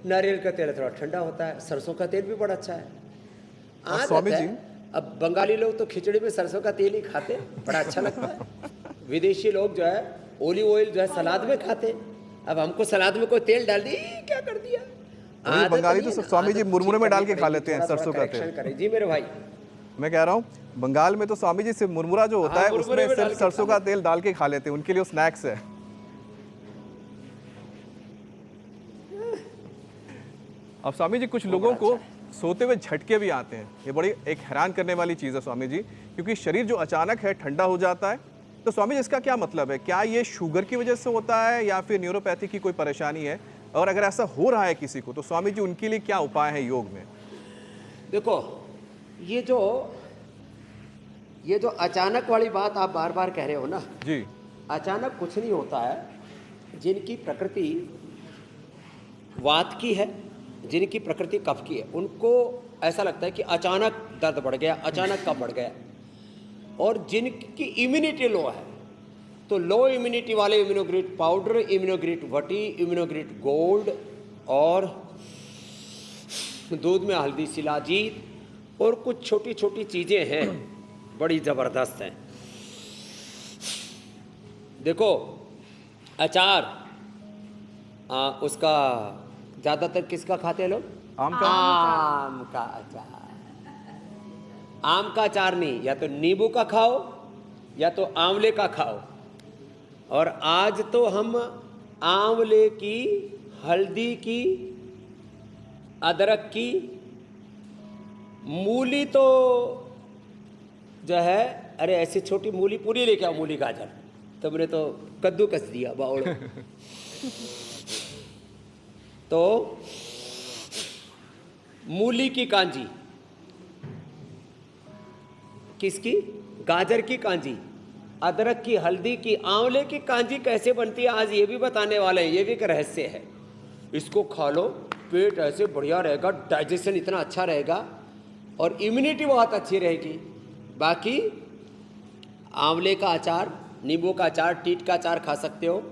नारियल का तेल थोड़ा ठंडा होता है, सरसों का तेल भी बड़ा अच्छा है। स्वामी जी, अब बंगाली लोग तो खिचड़ी में सरसों का तेल ही खाते हैं, बड़ा अच्छा लगता है। विदेशी लोग जो है ऑलिव ऑयल जो है सलाद में खाते हैं। अब हमको सलाद में कोई तेल डाल दी, क्या कर दिया। ये बंगाली तो स्वामी जी मुरमुरे में डाल के खा लेते हैं सरसों का तेल। जी मेरे भाई, मैं कह रहा हूँ बंगाल में तो स्वामी जी सिर्फ मुरमुरा जो होता है उसमें सिर्फ सरसों का तेल डाल के खा लेते हैं, उनके लिए स्नैक्स है। अब स्वामी जी, कुछ लोगों को सोते हुए झटके भी आते हैं, ये बड़ी एक हैरान करने वाली चीज़ है स्वामी जी, क्योंकि शरीर जो अचानक है ठंडा हो जाता है। तो स्वामी जी, इसका क्या मतलब है? क्या ये शुगर की वजह से होता है या फिर न्यूरोपैथी की कोई परेशानी है? और अगर ऐसा हो रहा है किसी को तो स्वामी जी उनके लिए क्या उपाय है योग में? देखो, ये जो अचानक वाली बात आप बार बार कह रहे हो ना जी, अचानक कुछ नहीं होता है। जिनकी प्रकृति वात की है, जिनकी प्रकृति कफ की है, उनको ऐसा लगता है कि अचानक दर्द बढ़ गया, अचानक कफ बढ़ गया। और जिनकी इम्यूनिटी लो है, तो लो इम्यूनिटी वाले इम्यूनोग्रिट पाउडर, इम्यूनोग्रिट वटी, इम्यूनोग्रिट गोल्ड और दूध में हल्दी, शिलाजीत और कुछ छोटी छोटी चीज़ें हैं, बड़ी ज़बरदस्त हैं। देखो, अचार उसका ज़्यादातर किसका खाते हैं लोग? आम का। आम का अचार। आम का अचार नहीं, या तो नींबू का खाओ या तो आंवले का खाओ। और आज तो हम आंवले की, हल्दी की, अदरक की, मूली तो जो है, अरे ऐसी छोटी मूली पूरी लेके आओ, मूली गाजर, तुमने तो कद्दू कस दिया बाउल। तो मूली की कांजी, किसकी? गाजर की कांजी, अदरक की, हल्दी की, आंवले की कांजी कैसे बनती है आज ये भी बताने वाले हैं। ये भी एक रहस्य है। इसको खा लो, पेट ऐसे बढ़िया रहेगा, डाइजेशन इतना अच्छा रहेगा और इम्यूनिटी बहुत अच्छी रहेगी। बाकी आंवले का अचार, नींबू का अचार, टीट का अचार खा सकते हो।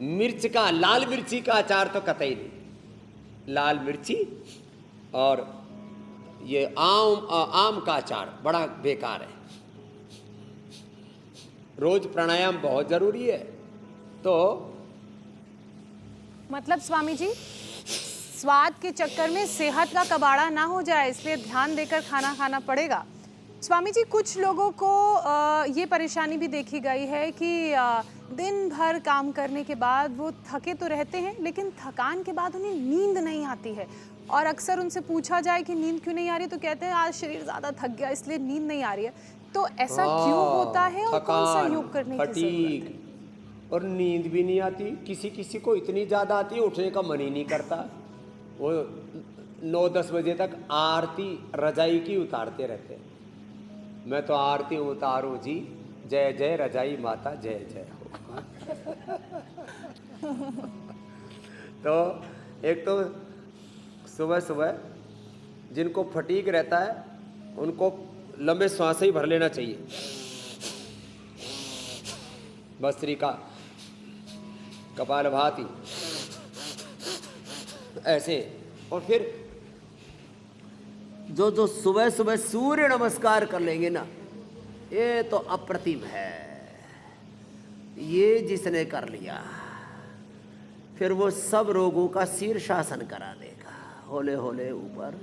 मिर्च का, लाल मिर्ची का अचार तो कतई नहीं। लाल मिर्ची और ये आम का अचार बड़ा बेकार है। रोज प्राणायाम बहुत जरूरी है। तो मतलब स्वामी जी, स्वाद के चक्कर में सेहत का कबाड़ा ना हो जाए, इसलिए ध्यान देकर खाना खाना पड़ेगा। स्वामी जी, कुछ लोगों को ये परेशानी भी देखी गई है कि दिन भर काम करने के बाद वो थके तो रहते हैं, लेकिन थकान के बाद उन्हें नींद नहीं आती है। और अक्सर उनसे पूछा जाए कि नींद क्यों नहीं आ रही, तो कहते हैं आज शरीर ज़्यादा थक गया इसलिए नींद नहीं आ रही है। तो ऐसा क्यों होता है और कौन सा योग करने की जरूरत है? और नींद भी नहीं आती। किसी किसी को इतनी ज़्यादा आती है उठने का मन ही नहीं करता। वो 9-10 बजे तक आरती रजाई की उतारते रहते हैं। मैं तो आरती उतारूं जी, जय जय रजाई माता जय जय हो। तो एक तो सुबह सुबह जिनको फटीक रहता है उनको लंबे सांस ही भर लेना चाहिए, भस्त्रिका, कपालभाति ऐसे। और फिर जो सुबह सुबह सूर्य नमस्कार कर लेंगे ना, ये तो अप्रतिम है। ये जिसने कर लिया फिर वो सब रोगों का शीर्षासन करा देगा, होले होले ऊपर।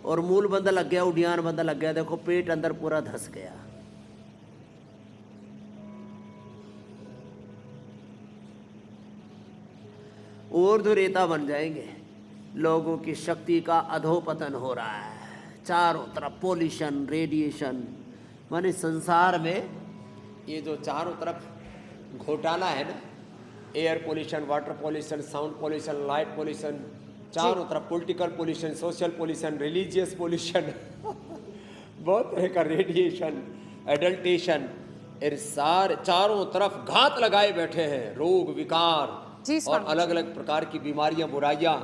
और मूल बंदा लग गया, उडियान बंदा लग गया, देखो पेट अंदर पूरा धस गया। ऊर्ध्वरेता बन जाएंगे। लोगों की शक्ति का अधोपतन हो रहा है। चारों तरफ पोल्यूशन, रेडिएशन, माने संसार में ये जो चारों तरफ घोटाला है ना, air pollution, water pollution, sound pollution, light pollution, चारों तरफ political pollution, social pollution, religious pollution, बहुत तरह का रेडिएशन, एडल्टेशन, सारे चारों तरफ घात लगाए बैठे हैं। रोग, विकार और अलग अलग प्रकार की बीमारियां, बुराइयां,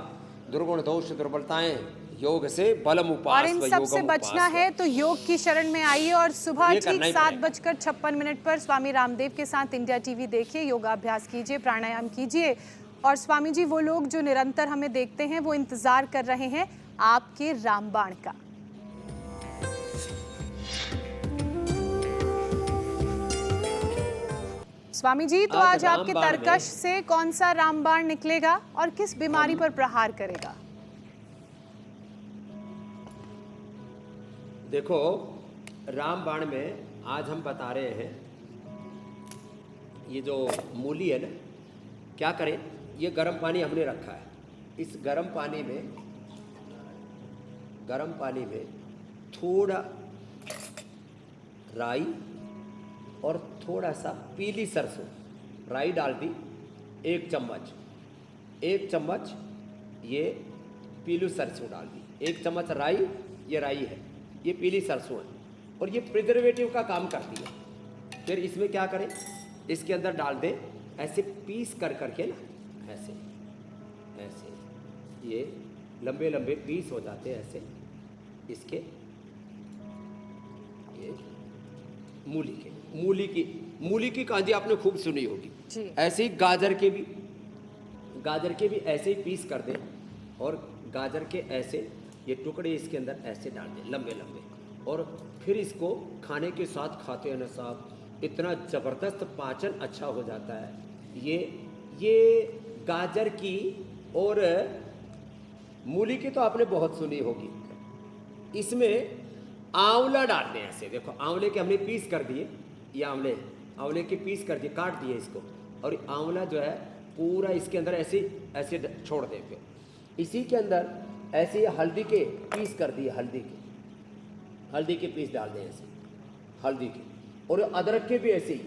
दुर्गुण, दोष, दुर्बलताएं योग से बलम उपास। और इन सब से बचना है तो योग की शरण में आइए और सुबह ठीक 7:56 पर स्वामी रामदेव के साथ इंडिया टीवी देखिए, योगाभ्यास कीजिए, प्राणायाम कीजिए। और स्वामी जी, वो लोग जो निरंतर हमें देखते हैं वो इंतजार कर रहे हैं आपके रामबाण का। स्वामी जी, तो आज आपके तरकश से कौन सा रामबाण निकलेगा और किस बीमारी पर प्रहार करेगा? देखो, रामबाण में आज हम बता रहे हैं, ये जो मूली है ना, क्या करें, ये गर्म पानी हमने रखा है। इस गर्म पानी में थोड़ा राई और थोड़ा सा पीली सरसों, राई डाल दी 1 चम्मच, ये पीली सरसों डाल दी, 1 चम्मच राई, ये राई है, ये पीली सरसों है और ये प्रिजर्वेटिव का काम करती है। फिर इसमें क्या करें, इसके अंदर डाल दें, ऐसे पीस करके ना, ऐसे ये लंबे लंबे पीस हो जाते हैं ऐसे इसके, ये मूली की कांजी आपने खूब सुनी होगी। ऐसे ही गाजर के भी ऐसे ही पीस कर दें और गाजर के ऐसे ये टुकड़े इसके अंदर ऐसे डाल दें लंबे लंबे, और फिर इसको खाने के साथ खाते हैं ना साहब, इतना ज़बरदस्त पाचन अच्छा हो जाता है। ये गाजर की और मूली की तो आपने बहुत सुनी होगी। इसमें आंवला डाल दें ऐसे, देखो आंवले के हमने पीस कर दिए, ये आंवले के पीस कर दिए, काट दिए इसको, और आंवला जो है पूरा इसके अंदर ऐसे छोड़ दें। फिर इसी के अंदर ऐसे हल्दी के पीस कर दिए, हल्दी के पीस डाल दें ऐसे, हल्दी के, और अदरक के भी ऐसे ही।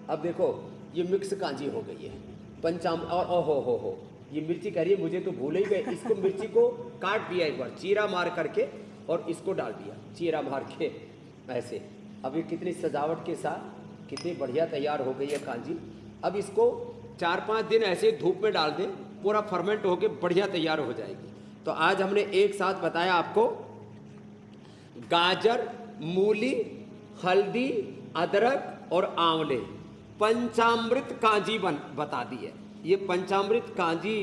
अब देखो ये मिक्स कांजी हो गई है और हो ये मिर्ची कह रही है, मुझे तो भूल ही गए। इसको मिर्ची को काट दिया एक बार, चीरा मार करके, और इसको डाल दिया चीरा मार के ऐसे। अब ये कितनी सजावट के साथ कितनी बढ़िया तैयार हो गई है कांजी। अब इसको 4-5 दिन ऐसे धूप में डाल दें, पूरा फर्मेंट होके बढ़िया तैयार हो जाएगी। तो आज हमने एक साथ बताया आपको गाजर, मूली, हल्दी, अदरक और आंवले पंचामृत कांजी बता दी है। ये पंचामृत कांजी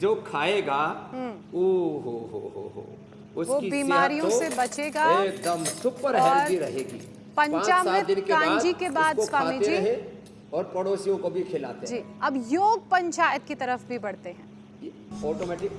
जो खाएगा ओ हो वो बीमारियों से बचेगा, एकदम सुपर हेल्दी रहेगी। 5-7 पंचामृत दिन कांजी के बाद इसको स्वामी खाते जी रहे और पड़ोसियों को भी खिलाते जी, हैं। अब योग पंचायत की तरफ भी बढ़ते हैं। ऑटोमेटिक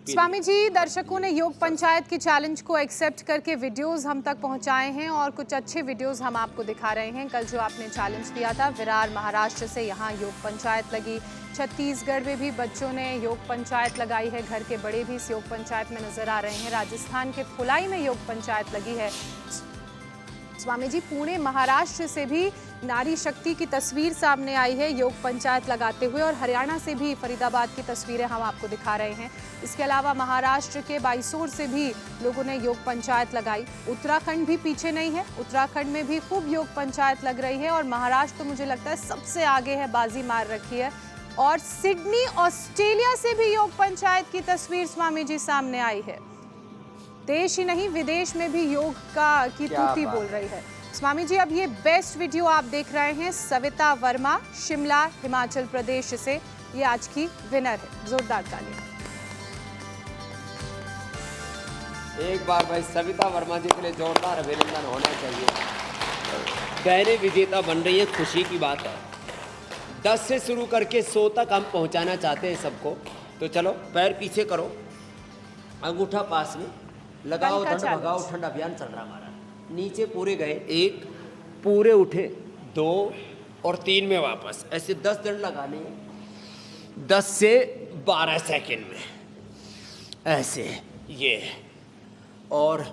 स्वामी जी, दर्शकों ने योग पंचायत की चैलेंज को एक्सेप्ट करके वीडियोस हम तक पहुंचाए हैं और कुछ अच्छे वीडियोस हम आपको दिखा रहे हैं। कल जो आपने चैलेंज दिया था विरार महाराष्ट्र से, यहाँ योग पंचायत लगी। छत्तीसगढ़ में भी बच्चों ने योग पंचायत लगाई है, घर के बड़े भी इस योग पंचायत में नजर आ रहे हैं। राजस्थान के फुलाई में योग पंचायत लगी है। स्वामी जी, पुणे महाराष्ट्र से भी नारी शक्ति की तस्वीर सामने आई है योग पंचायत लगाते हुए, और हरियाणा से भी फरीदाबाद की तस्वीरें हम आपको दिखा रहे हैं। इसके अलावा महाराष्ट्र के बाइसोर से भी लोगों ने योग पंचायत लगाई। उत्तराखंड भी पीछे नहीं है, उत्तराखंड में भी खूब योग पंचायत लग रही है, और महाराष्ट्र तो मुझे लगता है सबसे आगे है, बाजी मार रखी है। और सिडनी ऑस्ट्रेलिया से भी योग पंचायत की तस्वीर स्वामी जी सामने आई है। देश ही नहीं विदेश में भी योग की तूती बोल रही है। स्वामी जी, अब ये बेस्ट वीडियो आप देख रहे हैं सविता वर्मा, शिमला, हिमाचल प्रदेश से। ये आज की विनर है। जोरदार तालियां। एक बार भाई सविता वर्मा जी के लिए जोरदार अभिनंदन होना चाहिए। बहनें विजेता बन रही है, खुशी की बात है। 10 से शुरू करके 100 तक हम पहुंचाना चाहते हैं सबको। तो चलो पैर पीछे करो, अंगूठा पास में लगाओ, दंड भगाओ ठंड अभियान चल रहा हमारा। नीचे पूरे गए, 1 पूरे उठे, 2 और 3 में वापस, ऐसे 10 दंड लगाने हैं 10 से 12 सेकंड में, ऐसे ये। और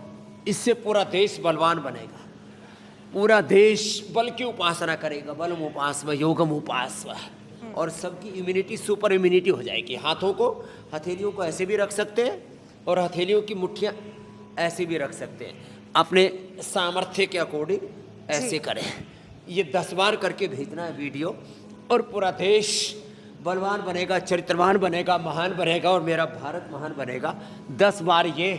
इससे पूरा देश बलवान बनेगा, पूरा देश बल की उपासना करेगा। बलम उपासना योगम उपासना, और सबकी इम्यूनिटी सुपर इम्यूनिटी हो जाएगी। हाथों को, हथेलियों को ऐसे भी रख सकते हैं और हथेलियों की मुट्ठियाँ ऐसे भी रख सकते हैं, अपने सामर्थ्य के अकॉर्डिंग ऐसे करें। ये 10 बार करके भेजना है वीडियो, और पूरा देश बलवान बनेगा, चरित्रवान बनेगा, महान बनेगा, और मेरा भारत महान बनेगा। 10 बार ये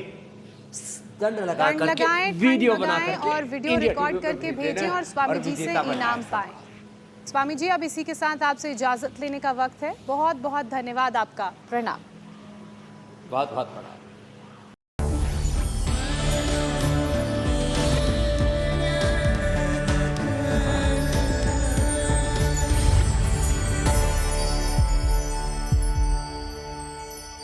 दंड लगा करके वीडियो बना करके और वीडियो रिकॉर्ड करके भेजें और स्वामी जी से इनाम पाएं। स्वामी जी, अब इसी के साथ आपसे इजाजत लेने का वक्त है। बहुत बहुत धन्यवाद आपका, प्रणाम। बहुत बहुत प्रणाम।